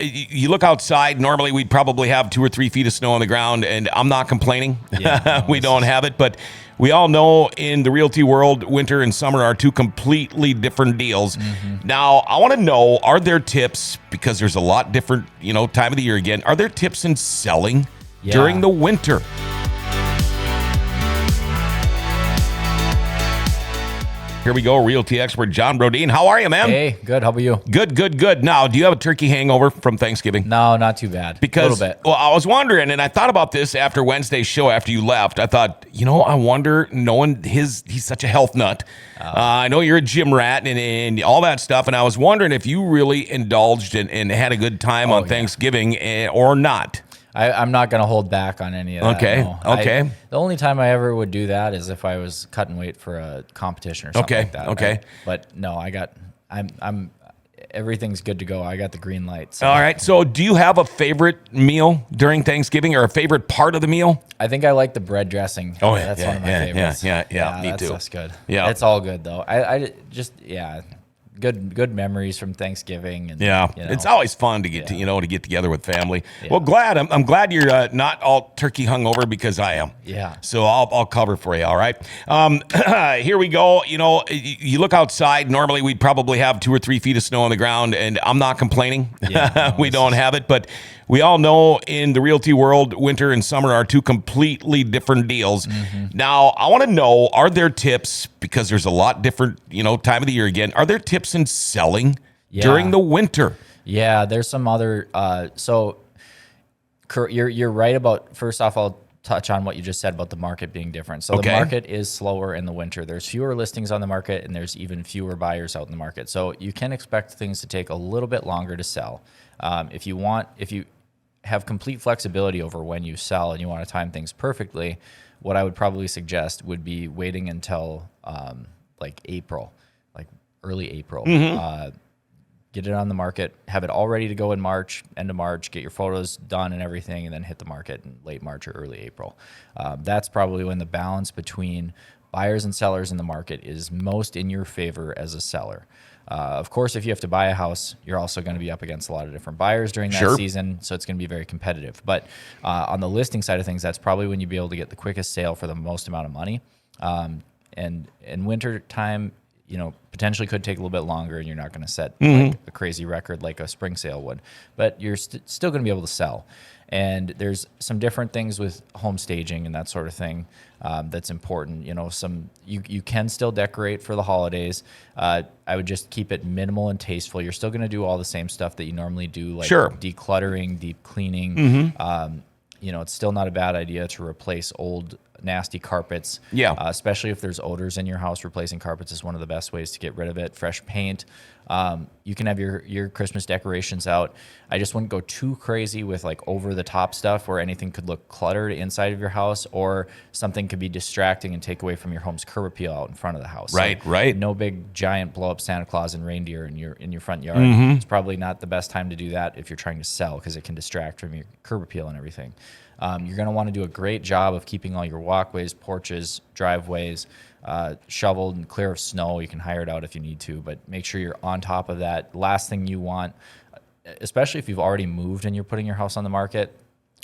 you look outside, normally we'd probably have 2 or 3 feet of snow on the ground, and I'm not complaining. Yeah, we don't have it, but we all know in the realty world, winter and summer are two completely different deals. Now, I want to know, are there tips, because there's a lot different, time of the year again, are there tips in selling during the winter? Here we go, realty expert John Brodeen. How are you, man? Hey, good. How about you? Good. Now, do you have a turkey hangover from Thanksgiving? No, not too bad. Because, a little bit. Well, I was wondering, and I thought about this after Wednesday's show after you left. I thought, I wonder, knowing he's such a health nut. I know you're a gym rat and all that stuff, and I was wondering if you really indulged and had a good time on Thanksgiving or not. I'm not going to hold back on any of that. Okay. No. Okay. The only time I ever would do that is if I was cutting weight for a competition or something like that. Okay. But no, I'm everything's good to go. I got the green light. So. All right. So do you have a favorite meal during Thanksgiving or a favorite part of the meal? I think I like the bread dressing. Oh, yeah. That's one of my favorites. Yeah, me too. That's good. Yeah. It's all good though. I just good memories from Thanksgiving. And, it's always fun to get to get together with family. Yeah. Well, I'm glad you're not all turkey hungover, because I am. Yeah. So I'll cover for you. All right. Here we go. You look outside. Normally we'd probably have 2 or 3 feet of snow on the ground, and I'm not complaining. We don't have it, but we all know in the realty world, winter and summer are two completely different deals. Now, I want to know, are there tips, because there's a lot different, time of the year again, are there tips in selling during the winter? Yeah, there's some other, you're right about, first off, I'll touch on what you just said about the market being different. So the market is slower in the winter. There's fewer listings on the market, and there's even fewer buyers out in the market. So you can expect things to take a little bit longer to sell. If you have complete flexibility over when you sell and you want to time things perfectly, what I would probably suggest would be waiting until like April, like early April. Get it on the market, have it all ready to go in March, end of March, get your photos done and everything, and then hit the market in late March or early April. That's probably when the balance between buyers and sellers in the market is most in your favor as a seller. Of course, if you have to buy a house, you're also going to be up against a lot of different buyers during that season, so it's going to be very competitive. But on the listing side of things, that's probably when you'll be able to get the quickest sale for the most amount of money. And in winter time, potentially could take a little bit longer, and you're not going to set like a crazy record like a spring sale would, but you're still going to be able to sell. And there's some different things with home staging and that sort of thing that's important. You can still decorate for the holidays. I would just keep it minimal and tasteful. You're still going to do all the same stuff that you normally do, like decluttering, deep cleaning. It's still not a bad idea to replace old nasty carpets. Especially if there's odors in your house. Replacing carpets is one of the best ways to get rid of it. Fresh paint. You can have your Christmas decorations out. I just wouldn't go too crazy with like over the top stuff where anything could look cluttered inside of your house, or something could be distracting and take away from your home's curb appeal out in front of the house. Right. No big giant blow up Santa Claus and reindeer in your front yard. It's probably not the best time to do that if you're trying to sell, because it can distract from your curb appeal and everything. You're going to want to do a great job of keeping all your walkways, porches, driveways shoveled and clear of snow. You can hire it out if you need to, but make sure you're on top of that. Last thing you want, especially if you've already moved and you're putting your house on the market,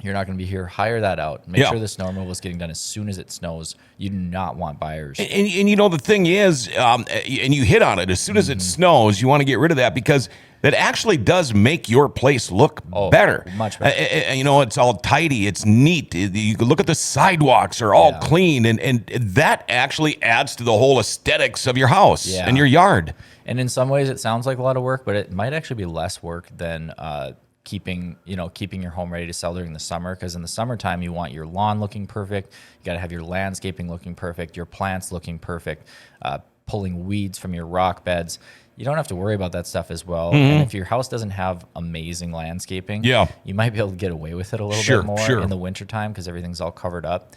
you're not going to be here. Hire that out. Make sure the snow removal is getting done as soon as it snows. You do not want buyers. And the thing is, and you hit on it, as soon as it snows, you want to get rid of that, because that actually does make your place look better. Much better. It's all tidy. It's neat. You can look at the sidewalks are all clean, and that actually adds to the whole aesthetics of your house and your yard. And in some ways, it sounds like a lot of work, but it might actually be less work than keeping your home ready to sell during the summer, because in the summertime you want your lawn looking perfect, you got to have your landscaping looking perfect, your plants looking perfect, pulling weeds from your rock beds. You don't have to worry about that stuff as well. And if your house doesn't have amazing landscaping, you might be able to get away with it a little bit more in the wintertime, because everything's all covered up.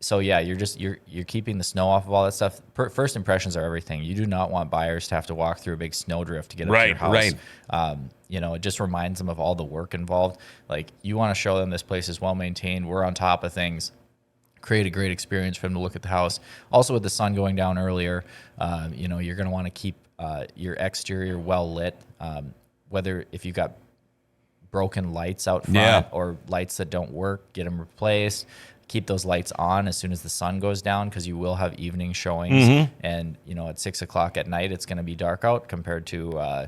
So you're keeping the snow off of all that stuff. First impressions are everything. You do not want buyers to have to walk through a big snowdrift to get up to your house. It just reminds them of all the work involved. Like, you want to show them this place is well maintained. We're on top of things. Create a great experience for them to look at the house. Also, with the sun going down earlier, you're going to want to keep your exterior well lit. Whether if you've got broken lights out front or lights that don't work, get them replaced. Keep those lights on as soon as the sun goes down, because you will have evening showings. And, at 6 o'clock at night, it's going to be dark out compared to,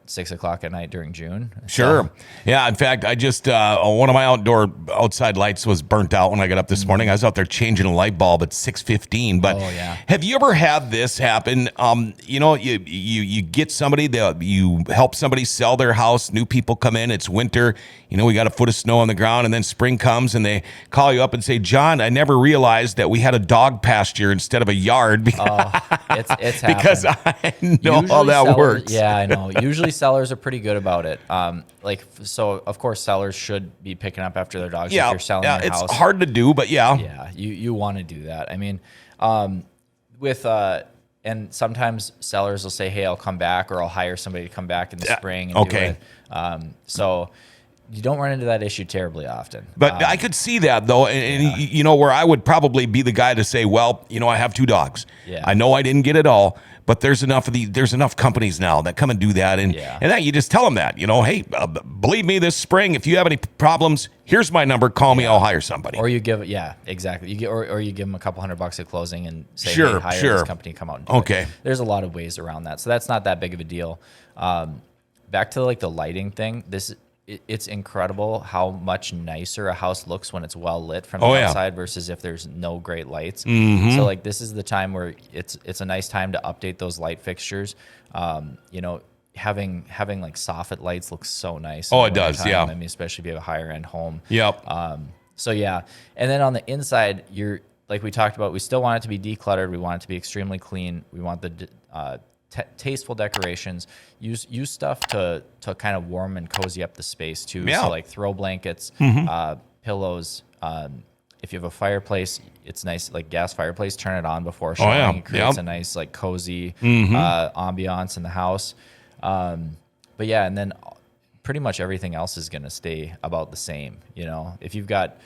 6 o'clock at night during June. Sure. So, Yeah. In fact, I just, one of my outside lights was burnt out when I got up this morning. I was out there changing a light bulb at 6:15. But have you ever had this happen? You get somebody, you help somebody sell their house. New people come in. It's winter. We got a foot of snow on the ground, and then spring comes and they call you up and say, John, I never realized that we had a dog pasture instead of a yard. It's because I know usually how that works. Yeah, I know. Usually sellers are pretty good about it. So of course sellers should be picking up after their dogs if you're selling their house. It's hard to do, but yeah. Yeah, you want to do that. I mean, and sometimes sellers will say, hey, I'll come back, or I'll hire somebody to come back in the spring and do it. So you don't run into that issue terribly often. But I could see that, though, and where I would probably be the guy to say, well, I have 2 dogs. Yeah. I know I didn't get it all, but there's enough companies now that come and do that, and that you just tell them that, hey, believe me, this spring, if you have any problems, here's my number. Call me. I'll hire somebody. Or you give, exactly. You get, or you give them a couple $100 at closing and say, hey, hire this company, come out and do it. There's a lot of ways around that, so that's not that big of a deal. Back to the lighting thing. It's incredible how much nicer a house looks when it's well lit from the outside versus if there's no great lights. So this is the time where it's a nice time to update those light fixtures. Having soffit lights looks so nice. Oh, it does. Time. Yeah. I mean, especially if you have a higher end home. Yep. So yeah. And then on the inside, like we talked about, we still want it to be decluttered. We want it to be extremely clean. We want the tasteful decorations. Use stuff to kind of warm and cozy up the space too. Yeah. So throw blankets, pillows. If you have a fireplace, it's nice, gas fireplace. Turn it on before showing. It creates a nice cozy ambiance in the house. But yeah, and then pretty much everything else is going to stay about the same. If you've got,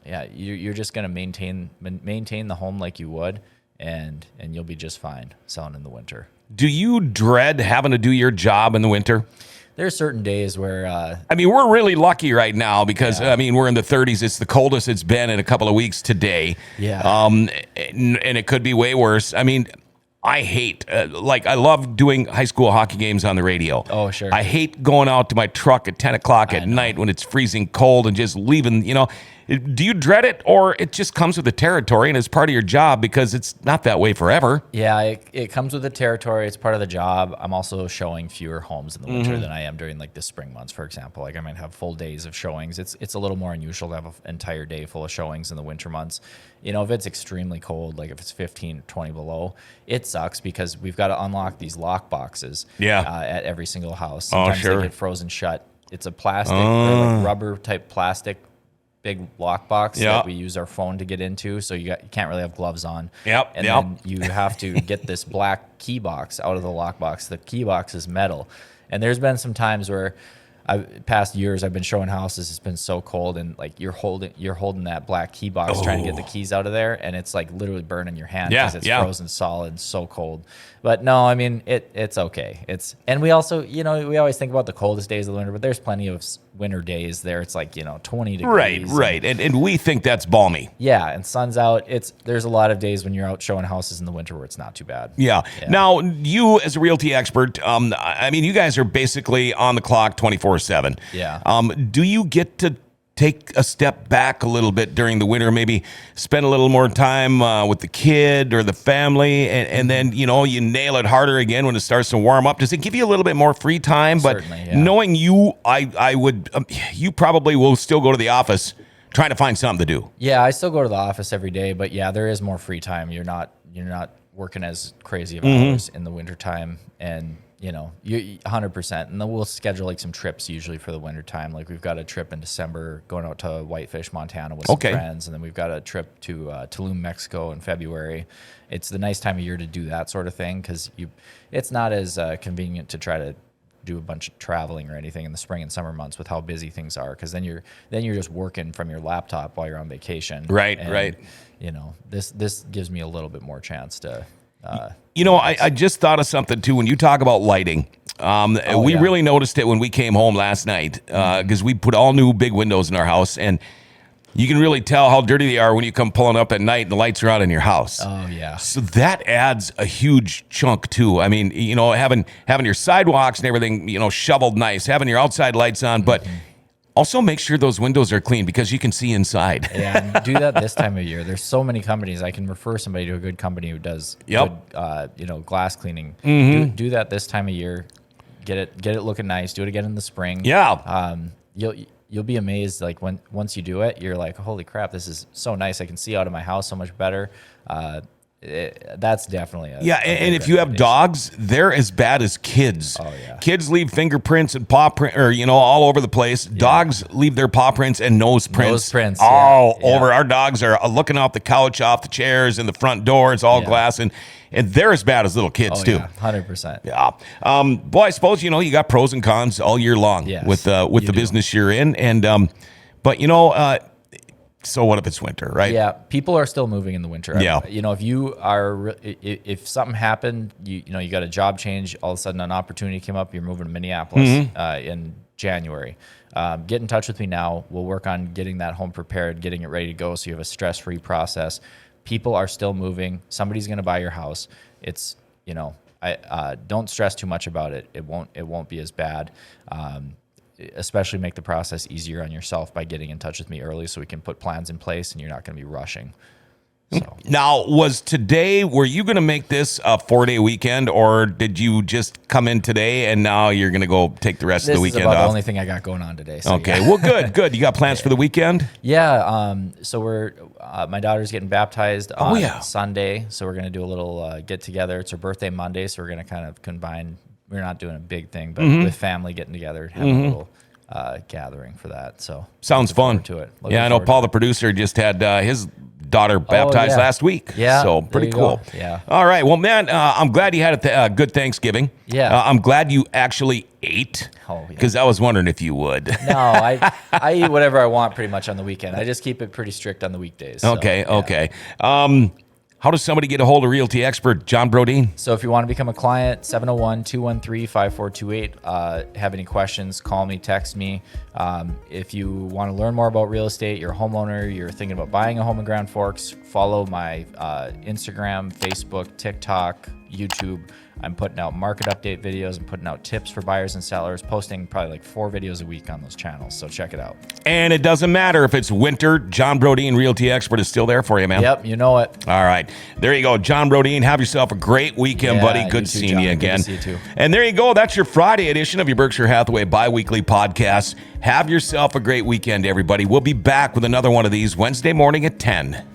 you're just going to maintain the home like you would. And you'll be just fine selling in the winter. Do you dread having to do your job in the winter? There are certain days where... we're really lucky right now because, we're in the 30s. It's the coldest it's been in a couple of weeks today. Yeah. And it could be way worse. I hate, I love doing high school hockey games on the radio. Oh, sure. I hate going out to my truck at 10 o'clock at night when it's freezing cold and just leaving, Do you dread it, or it just comes with the territory and it's part of your job because it's not that way forever? Yeah, it comes with the territory. It's part of the job. I'm also showing fewer homes in the winter than I am during the spring months, for example. I might have full days of showings. It's a little more unusual to have an entire day full of showings in the winter months. If it's extremely cold, if it's 15 or 20 below, it sucks because we've got to unlock these lock boxes at every single house. Sometimes they get frozen shut. It's a plastic or rubber type plastic big lockbox that we use our phone to get into, so you can't really have gloves on. Then you have to get this black key box out of the lockbox. The key box is metal, and there's been some times where past years I've been showing houses. It's been so cold, and you're holding that black key box trying to get the keys out of there, and it's literally burning your hand because it's frozen solid and so cold. But no, it's okay. And we also we always think about the coldest days of the winter, but there's plenty of winter days there. It's 20 degrees. Right. And we think that's balmy. Yeah, and sun's out. There's a lot of days when you're out showing houses in the winter where it's not too bad. Yeah. Now, you as a realty expert, you guys are basically on the clock 24/7. Yeah. Do you get to take a step back a little bit during the winter, maybe spend a little more time with the kid or the family, and then, you nail it harder again when it starts to warm up? Does it give you a little bit more free time? Certainly, But knowing you, I would, you probably will still go to the office trying to find something to do. Yeah, I still go to the office every day, but yeah, there is more free time. You're not working as crazy of hours in the wintertime, and you 100%. And then we'll schedule some trips usually for the winter time. We've got a trip in December going out to Whitefish, Montana with some friends. And then we've got a trip to Tulum, Mexico in February. It's the nice time of year to do that sort of thing because it's not as convenient to try to do a bunch of traveling or anything in the spring and summer months with how busy things are, because then you're just working from your laptop while you're on vacation. Right. This gives me a little bit more chance to I just thought of something too. When you talk about lighting, We really noticed it when we came home last night because we put all new big windows in our house, and you can really tell how dirty they are when you come pulling up at night and the lights are out in your house. Oh, yeah. So that adds a huge chunk too. I mean, having your sidewalks and everything, shoveled nice, having your outside lights on, but also make sure those windows are clean because you can see inside. Yeah, and do that this time of year. There's so many companies. I can refer somebody to a good company who does good, glass cleaning. Do that this time of year. Get it looking nice. Do it again in the spring. Yeah. You'll be amazed. Like once you do it, you're like, holy crap, this is so nice. I can see out of my house so much better. That's definitely and if you have dogs, they're as bad as kids. Oh yeah. Kids leave fingerprints and paw print, or all over the place. Yeah. Dogs leave their paw prints and nose prints. All over. Our dogs are looking off the couch, off the chairs, in the front door. It's all glass, and they're as bad as little kids too. 100%. Yeah. Boy, I suppose you got pros and cons all year long with the business you're in, and but so what if it's winter, right? Yeah, people are still moving in the winter. Yeah. If you are, if something happened, you got a job change, all of a sudden an opportunity came up, you're moving to Minneapolis in January. Get in touch with me now. We'll work on getting that home prepared, getting it ready to go, so you have a stress-free process. People are still moving. Somebody's going to buy your house. It's don't stress too much about it. It won't be as bad. Especially make the process easier on yourself by getting in touch with me early so we can put plans in place and you're not going to be rushing. So. Now, were you going to make this a 4-day weekend, or did you just come in today and now you're going to go take the rest of the weekend off? This is about the only thing I got going on today. So okay, well, good. You got plans for the weekend? Yeah, so we're my daughter's getting baptized on Sunday, so we're going to do a little get-together. It's her birthday Monday, so we're going to kind of combine. We're not doing a big thing, but with family getting together, having a little gathering for that. So sounds fun. To it. I know Paul, the producer, just had his daughter baptized last week. Yeah, so pretty cool. Go. Yeah. All right. Well, man, I'm glad you had a good Thanksgiving. Yeah. I'm glad you actually ate. Because I was wondering if you would. No, I eat whatever I want pretty much on the weekend. I just keep it pretty strict on the weekdays. So, okay. How does somebody get a hold of Realty Expert John Brodin? So if you want to become a client, 701-213-5428. Have any questions, call me, text me. If you want to learn more about real estate, you're a homeowner, you're thinking about buying a home in Grand Forks, follow my Instagram, Facebook, TikTok, YouTube. I'm putting out market update videos. I'm putting out tips for buyers and sellers, posting probably like 4 videos a week on those channels. So check it out. And it doesn't matter if it's winter, John Brodin, Realty Expert, is still there for you, man. Yep, you know it. All right. There you go. John Brodin, have yourself a great weekend, buddy. Good seeing you again. Good to see you too. And there you go. That's your Friday edition of your Berkshire Hathaway bi-weekly podcast. Have yourself a great weekend, everybody. We'll be back with another one of these Wednesday morning at 10.